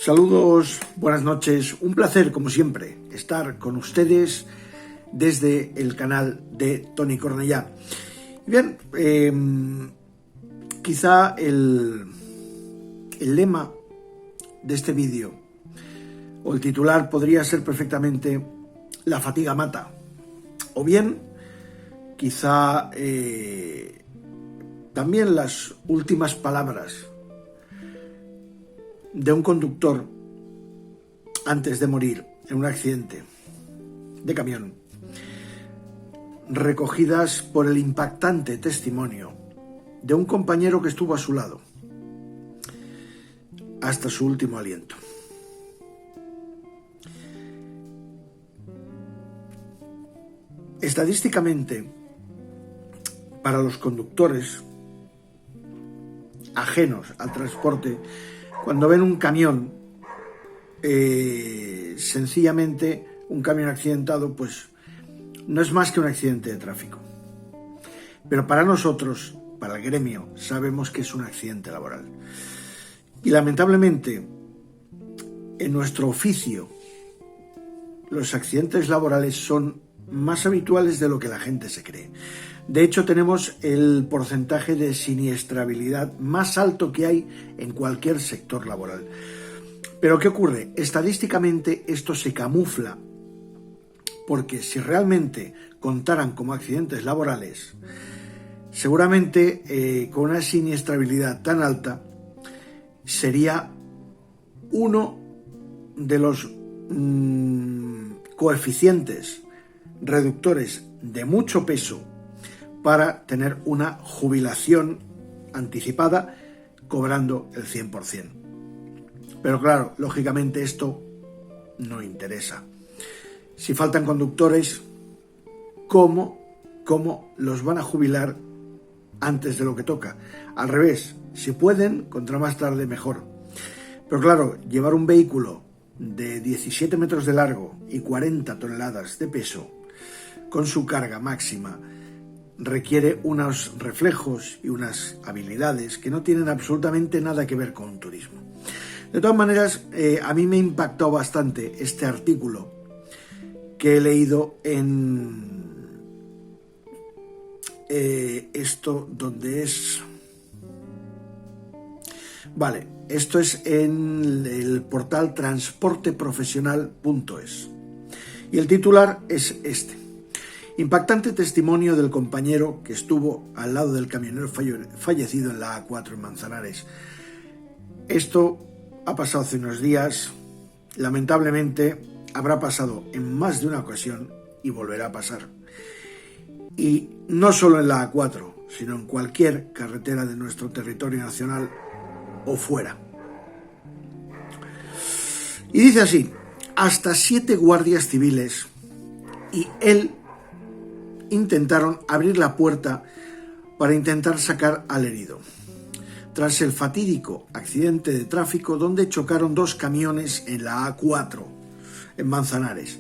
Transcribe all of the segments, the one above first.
Saludos, buenas noches, un placer como siempre estar con ustedes desde el canal de Toni Cornellà. Bien, quizá el lema de este vídeo o el titular podría ser perfectamente "La fatiga mata", o bien quizá también las últimas palabras de un conductor antes de morir en un accidente de camión, recogidas por el impactante testimonio de un compañero que estuvo a su lado hasta su último aliento. Estadísticamente, para los conductores ajenos al transporte, cuando ven un camión, sencillamente un camión accidentado, pues no es más que un accidente de tráfico. Pero para nosotros, para el gremio, sabemos que es un accidente laboral. Y lamentablemente, en nuestro oficio, los accidentes laborales son más habituales de lo que la gente se cree. De hecho, tenemos el porcentaje de siniestrabilidad más alto que hay en cualquier sector laboral. Pero ¿qué ocurre? Estadísticamente esto se camufla, porque si realmente contaran como accidentes laborales, seguramente con una siniestrabilidad tan alta sería uno de los coeficientes reductores de mucho peso para tener una jubilación anticipada cobrando el 100%. Pero claro, lógicamente esto no interesa. Si faltan conductores, ¿cómo los van a jubilar antes de lo que toca? Al revés, si pueden, contra más tarde mejor. Pero claro, llevar un vehículo de 17 metros de largo y 40 toneladas de peso con su carga máxima requiere unos reflejos y unas habilidades que no tienen absolutamente nada que ver con un turismo. De todas maneras, a mí me impactó bastante este artículo que he leído en esto donde es... Vale, esto es en el portal transporteprofesional.es y el titular es este: impactante testimonio del compañero que estuvo al lado del camionero fallecido en la A4 en Manzanares. Esto ha pasado hace unos días, lamentablemente habrá pasado en más de una ocasión y volverá a pasar. Y no solo en la A4, sino en cualquier carretera de nuestro territorio nacional o fuera. Y dice así: hasta 7 guardias civiles y él intentaron abrir la puerta para intentar sacar al herido, tras el fatídico accidente de tráfico donde chocaron 2 camiones en la A4 en Manzanares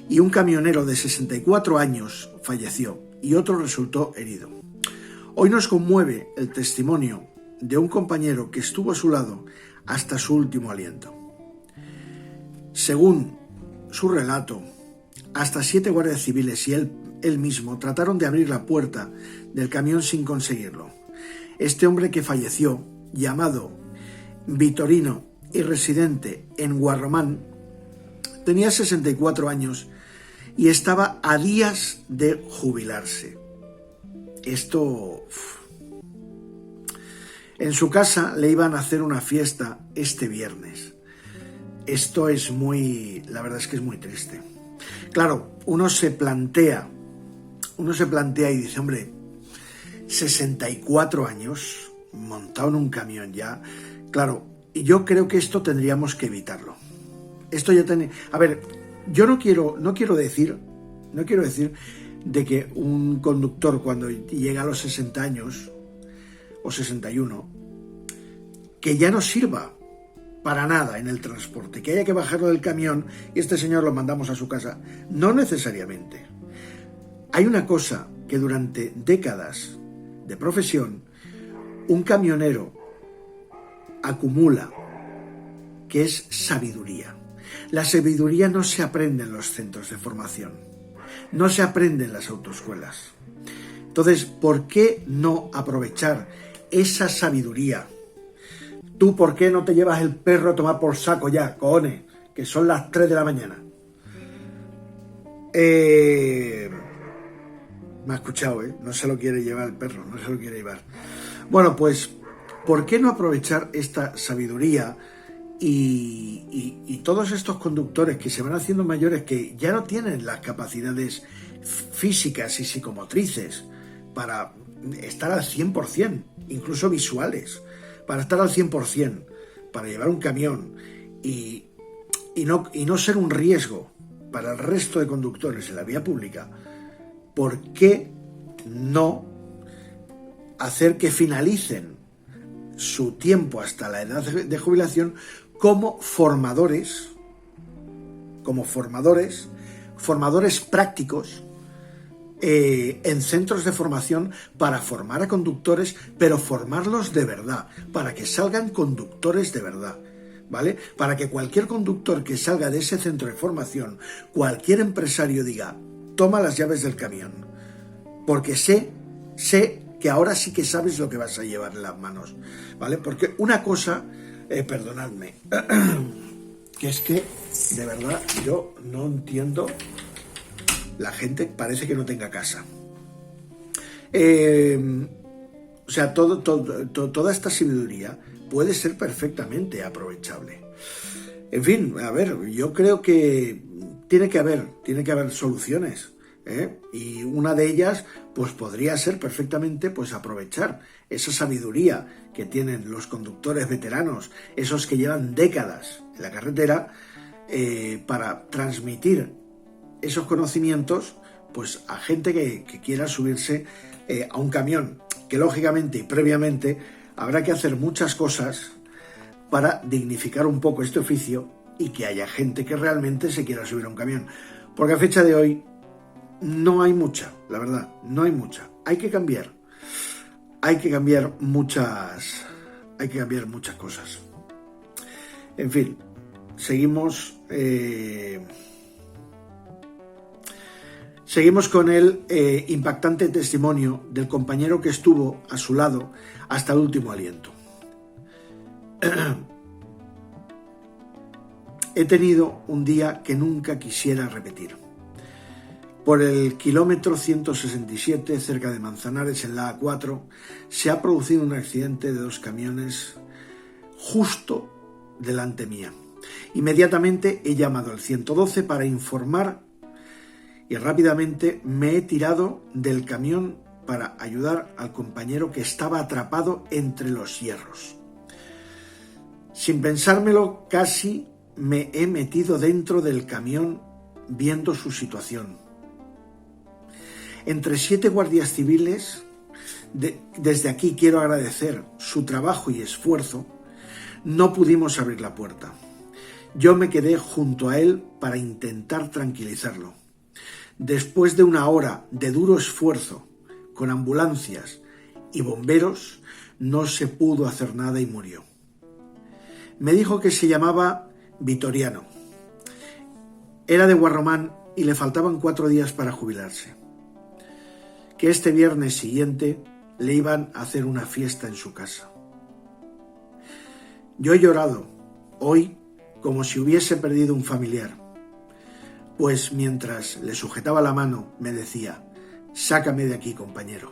y un camionero de 64 años falleció y otro resultó herido. Hoy nos conmueve el testimonio de un compañero que estuvo a su lado hasta su último aliento. Según su relato, hasta 7 guardias civiles y él mismo trataron de abrir la puerta del camión sin conseguirlo. Este hombre que falleció, llamado Vitorino y residente en Guarromán, tenía 64 años y estaba a días de jubilarse. Esto... En su casa le iban a hacer una fiesta este viernes. Esto es la verdad es que es muy triste. Claro, uno se plantea y dice, hombre, 64 años montado en un camión ya. Claro, y yo creo que esto tendríamos que evitarlo. Esto ya a ver, yo no quiero decir de que un conductor cuando llega a los 60 años o 61 que ya no sirva para nada en el transporte, que haya que bajarlo del camión y este señor lo mandamos a su casa. No necesariamente. Hay una cosa que durante décadas de profesión un camionero acumula que es sabiduría. La sabiduría no se aprende en los centros de formación, no se aprende en las autoescuelas. Entonces, ¿por qué no aprovechar esa sabiduría? ¿Tú por qué no te llevas el perro a tomar por saco ya, cojones? Que son las 3 de la mañana. Me ha escuchado, no se lo quiere llevar el perro, no se lo quiere llevar. Bueno, pues, ¿por qué no aprovechar esta sabiduría y todos estos conductores que se van haciendo mayores, que ya no tienen las capacidades físicas y psicomotrices para estar al 100%, incluso visuales, para estar al 100%, para llevar un camión y no ser un riesgo para el resto de conductores en la vía pública? ¿Por qué no hacer que finalicen su tiempo hasta la edad de jubilación como formadores prácticos en centros de formación para formar a conductores, pero formarlos de verdad, para que salgan conductores de verdad, ¿vale? Para que cualquier conductor que salga de ese centro de formación, cualquier empresario diga: toma las llaves del camión, porque sé que ahora sí que sabes lo que vas a llevar en las manos, ¿vale? Porque una cosa, perdonadme, que es que, de verdad, yo no entiendo, la gente parece que no tenga casa. O sea, toda esta sabiduría puede ser perfectamente aprovechable. En fin, a ver, yo creo que tiene que haber soluciones, y una de ellas pues podría ser perfectamente pues aprovechar esa sabiduría que tienen los conductores veteranos, esos que llevan décadas en la carretera, para transmitir esos conocimientos pues a gente que quiera subirse a un camión, que lógicamente y previamente habrá que hacer muchas cosas para dignificar un poco este oficio y que haya gente que realmente se quiera subir a un camión, porque a fecha de hoy no hay mucha, la verdad, no hay mucha. Hay que cambiar muchas cosas. En fin, seguimos con el impactante testimonio del compañero que estuvo a su lado hasta el último aliento. He tenido un día que nunca quisiera repetir. Por el kilómetro 167, cerca de Manzanares, en la A4, se ha producido un accidente de 2 camiones justo delante mía. Inmediatamente he llamado al 112 para informar y rápidamente me he tirado del camión para ayudar al compañero que estaba atrapado entre los hierros. Sin pensármelo, casi me he metido dentro del camión viendo su situación. Entre 7 guardias civiles, desde aquí quiero agradecer su trabajo y esfuerzo, no pudimos abrir la puerta. Yo me quedé junto a él para intentar tranquilizarlo. Después de 1 hora de duro esfuerzo, con ambulancias y bomberos, no se pudo hacer nada y murió. Me dijo que se llamaba Vitoriano. Era de Guarromán y le faltaban 4 días para jubilarse. Que este viernes siguiente le iban a hacer una fiesta en su casa. Yo he llorado hoy como si hubiese perdido un familiar, pues mientras le sujetaba la mano me decía: sácame de aquí, compañero.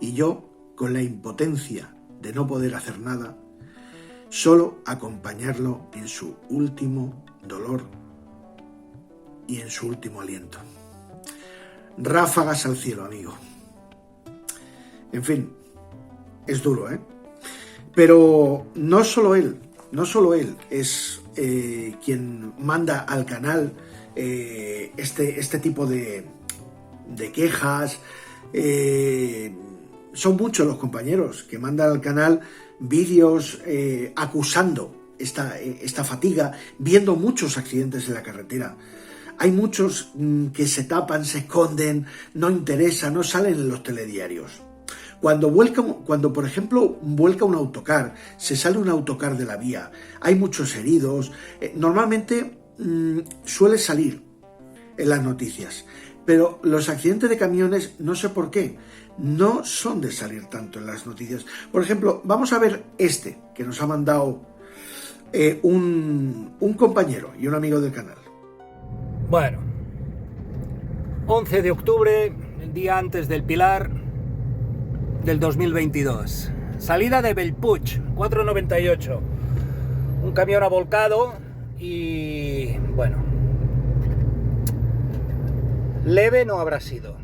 Y yo, con la impotencia de no poder hacer nada, solo acompañarlo en su último dolor y en su último aliento. Ráfagas al cielo, amigo. En fin, es duro, Pero no solo él es quien manda al canal este tipo de quejas. Son muchos los compañeros que mandan al canal vídeos acusando esta fatiga, viendo muchos accidentes en la carretera. Hay muchos que se tapan, se esconden, no interesa, no salen en los telediarios. Cuando por ejemplo vuelca un autocar, se sale un autocar de la vía, hay muchos heridos, normalmente suele salir en las noticias, pero los accidentes de camiones, no sé por qué, no son de salir tanto en las noticias. Por ejemplo, vamos a ver este que nos ha mandado un compañero y un amigo del canal. Bueno, 11 de octubre, el día antes del Pilar del 2022. Salida de Bellpuig, 498. Un camión ha volcado y, bueno, leve no habrá sido.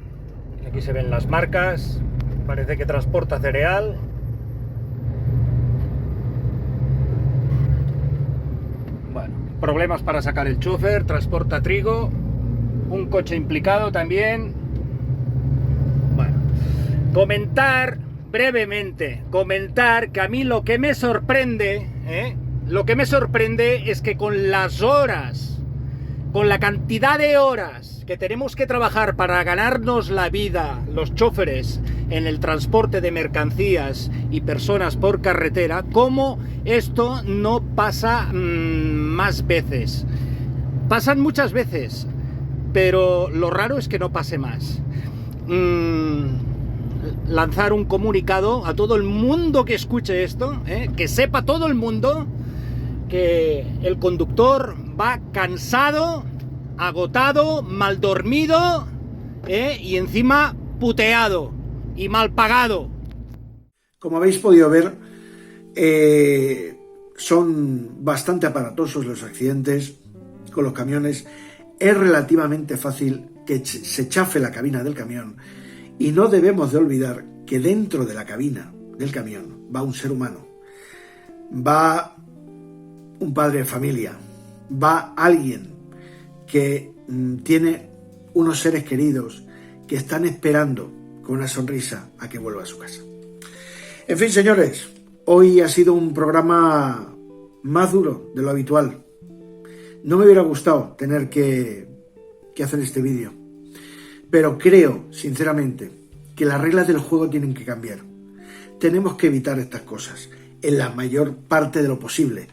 Aquí se ven las marcas, parece que transporta cereal. Bueno, problemas para sacar el chofer, transporta trigo, un coche implicado también. Bueno, comentar brevemente, que a mí lo que me sorprende es que con las horas, con la cantidad de horas que tenemos que trabajar para ganarnos la vida, los choferes, en el transporte de mercancías y personas por carretera, cómo esto no pasa más veces. Pasan muchas veces, pero lo raro es que no pase más. Lanzar un comunicado a todo el mundo que escuche esto, que sepa todo el mundo que el conductor va cansado, agotado, mal dormido, y encima puteado y mal pagado. Como habéis podido ver, son bastante aparatosos los accidentes con los camiones. Es relativamente fácil que se chafe la cabina del camión y no debemos de olvidar que dentro de la cabina del camión va un ser humano, va un padre de familia, va alguien que tiene unos seres queridos que están esperando con una sonrisa a que vuelva a su casa. En fin, señores, hoy ha sido un programa más duro de lo habitual. No me hubiera gustado tener que hacer este vídeo, pero creo, sinceramente, que las reglas del juego tienen que cambiar. Tenemos que evitar estas cosas en la mayor parte de lo posible.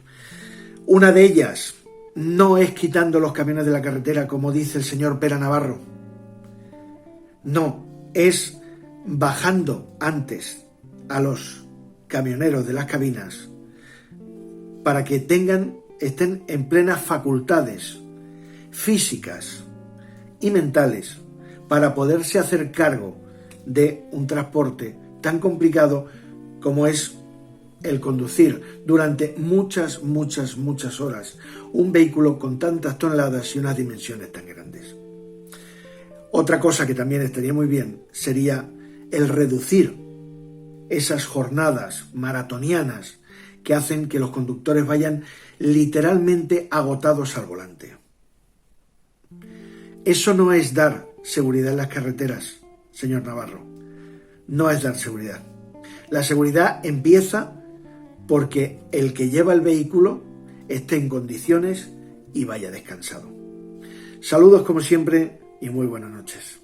Una de ellas no es quitando los camiones de la carretera, como dice el señor Pera Navarro. No, es bajando antes a los camioneros de las cabinas para que estén en plenas facultades físicas y mentales para poderse hacer cargo de un transporte tan complicado como es el conducir durante muchas horas un vehículo con tantas toneladas y unas dimensiones tan grandes. Otra cosa que también estaría muy bien sería el reducir esas jornadas maratonianas que hacen que los conductores vayan literalmente agotados al volante. Eso no es dar seguridad en las carreteras, señor Navarro. No es dar seguridad. La seguridad empieza porque el que lleva el vehículo esté en condiciones y vaya descansado. Saludos como siempre y muy buenas noches.